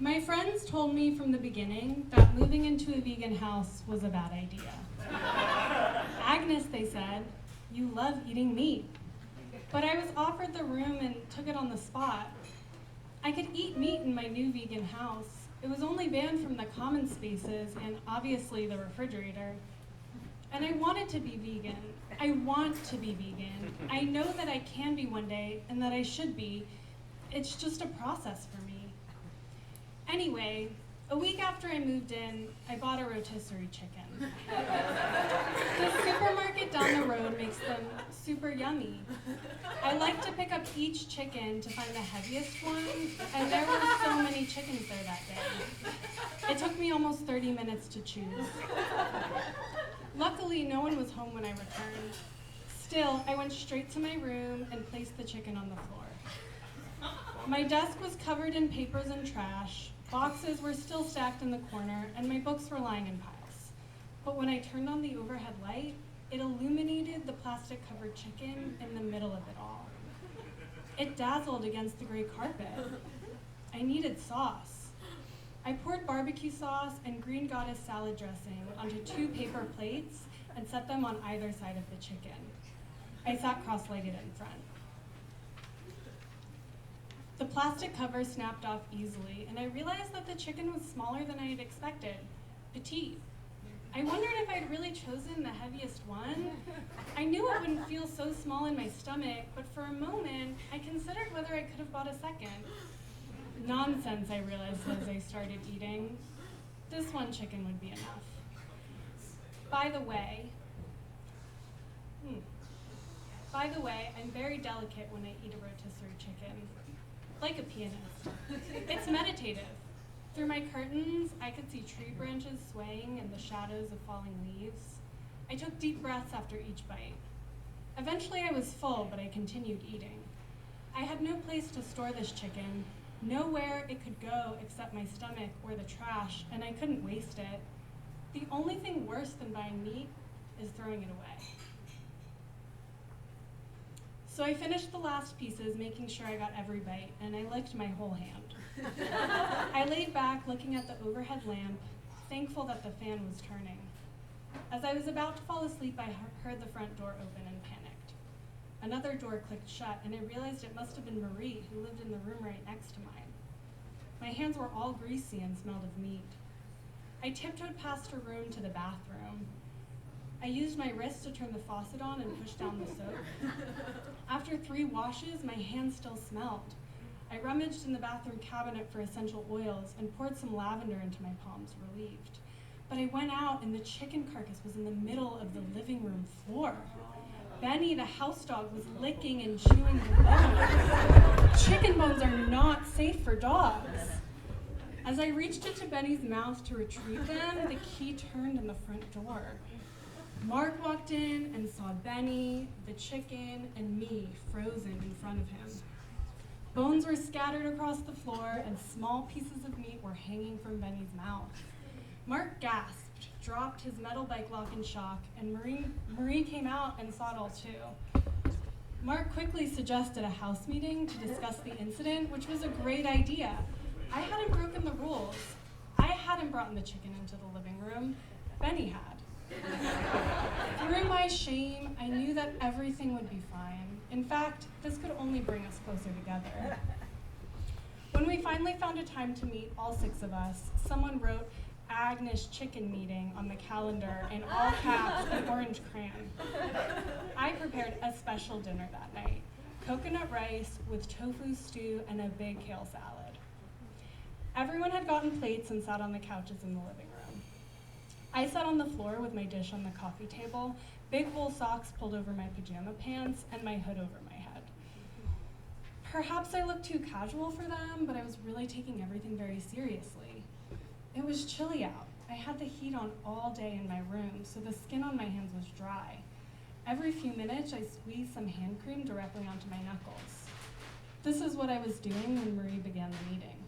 My friends told me from the beginning that moving into a vegan house was a bad idea. Agnes, they said, you love eating meat. But I was offered the room and took it on the spot. I could eat meat in my new vegan house. It was only banned from the common spaces and obviously the refrigerator. And I wanted to be vegan. I want to be vegan. I know that I can be one day and that I should be. It's just a process for me. Anyway, a week after I moved in, I bought a rotisserie chicken. The supermarket down the road makes them super yummy. I like to pick up each chicken to find the heaviest one, and there were so many chickens there that day. It took me almost 30 minutes to choose. Luckily, no one was home when I returned. Still, I went straight to my room and placed the chicken on the floor. My desk was covered in papers and trash. Boxes were still stacked in the corner, and my books were lying in piles. But when I turned on the overhead light, it illuminated the plastic-covered chicken in the middle of it all. It dazzled against the gray carpet. I needed sauce. I poured barbecue sauce and green goddess salad dressing onto 2 paper plates and set them on either side of the chicken. I sat cross-legged in front. The plastic cover snapped off easily, and I realized that the chicken was smaller than I had expected, petite. I wondered if I'd really chosen the heaviest one. I knew it wouldn't feel so small in my stomach, but for a moment, I considered whether I could have bought a second. Nonsense, I realized as I started eating. This one chicken would be enough. By the way, I'm very delicate when I eat a rotisserie chicken. Like a pianist. It's meditative. Through my curtains, I could see tree branches swaying in the shadows of falling leaves. I took deep breaths after each bite. Eventually I was full, but I continued eating. I had no place to store this chicken, nowhere it could go except my stomach or the trash, and I couldn't waste it. The only thing worse than buying meat is throwing it away. So I finished the last pieces, making sure I got every bite, and I licked my whole hand. I laid back, looking at the overhead lamp, thankful that the fan was turning. As I was about to fall asleep, I heard the front door open and panicked. Another door clicked shut, and I realized it must have been Marie, who lived in the room right next to mine. My hands were all greasy and smelled of meat. I tiptoed past her room to the bathroom. I used my wrist to turn the faucet on and push down the soap. After 3 washes, my hands still smelled. I rummaged in the bathroom cabinet for essential oils and poured some lavender into my palms, relieved. But I went out and the chicken carcass was in the middle of the living room floor. Benny, the house dog, was licking and chewing the bones. Chicken bones are not safe for dogs. As I reached into Benny's mouth to retrieve them, the key turned in the front door. Mark walked in and saw Benny, the chicken, and me frozen in front of him. Bones were scattered across the floor and small pieces of meat were hanging from Benny's mouth. Mark gasped, dropped his metal bike lock in shock, and Marie came out and saw it all too. Mark quickly suggested a house meeting to discuss the incident, which was a great idea. I hadn't broken the rules. I hadn't brought the chicken into the living room. Benny had. Through my shame, I knew that everything would be fine. In fact, this could only bring us closer together. When we finally found a time to meet, all 6 of us, someone wrote Agnes chicken meeting on the calendar in all caps and orange crayon. I prepared a special dinner that night, coconut rice with tofu stew and a big kale salad. Everyone had gotten plates and sat on the couches in the living room. I sat on the floor with my dish on the coffee table, big wool socks pulled over my pajama pants, and my hood over my head. Perhaps I looked too casual for them, but I was really taking everything very seriously. It was chilly out. I had the heat on all day in my room, so the skin on my hands was dry. Every few minutes, I squeezed some hand cream directly onto my knuckles. This is what I was doing when Marie began the meeting.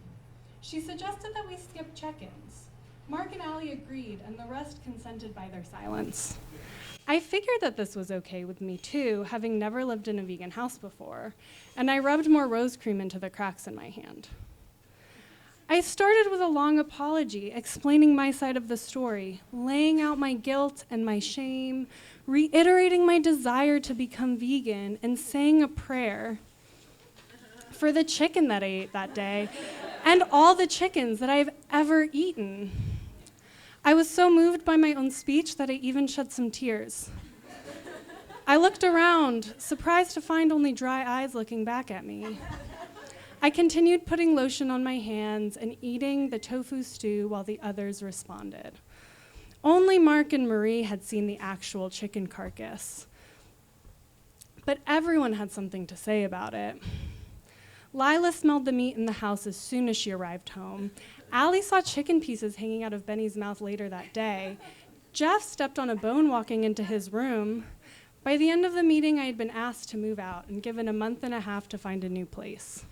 She suggested that we skip check-ins. Mark and Allie agreed, and the rest consented by their silence. I figured that this was okay with me too, having never lived in a vegan house before, and I rubbed more rose cream into the cracks in my hand. I I started with a long apology, explaining my side of the story, laying out my guilt and my shame, reiterating my desire to become vegan, and saying a prayer for the chicken that I ate that day and all the chickens that I've ever eaten. I was so moved by my own speech that I even shed some tears. I looked around, surprised to find only dry eyes looking back at me. I continued putting lotion on my hands and eating the tofu stew while the others responded. Only Mark and Marie had seen the actual chicken carcass, but everyone had something to say about it. Lila smelled the meat in the house as soon as she arrived home. Allie saw chicken pieces hanging out of Benny's mouth later that day. Jeff stepped on a bone walking into his room. By the end of the meeting, I had been asked to move out and given a month and a half to find a new place.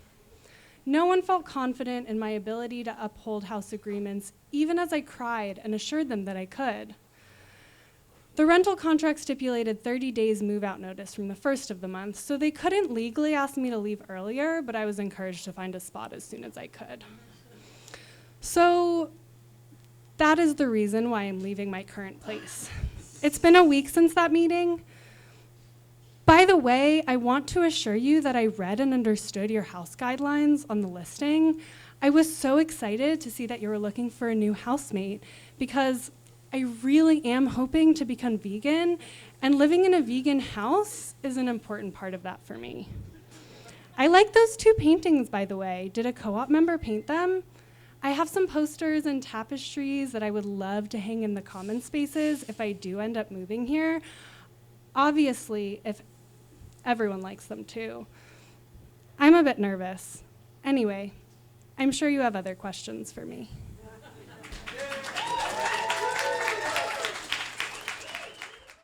No one felt confident in my ability to uphold house agreements, even as I cried and assured them that I could. The rental contract stipulated 30 days move-out notice from the first of the month, so they couldn't legally ask me to leave earlier, but I was encouraged to find a spot as soon as I could. So that is the reason why I'm leaving my current place. It's been a week since that meeting. By the way, I want to assure you that I read and understood your house guidelines on the listing. I was so excited to see that you were looking for a new housemate because I really am hoping to become vegan, and living in a vegan house is an important part of that for me. I like those 2 paintings, by the way. Did a co-op member paint them? I have some posters and tapestries that I would love to hang in the common spaces if I do end up moving here. Obviously, if everyone likes them too. I'm a bit nervous. Anyway, I'm sure you have other questions for me.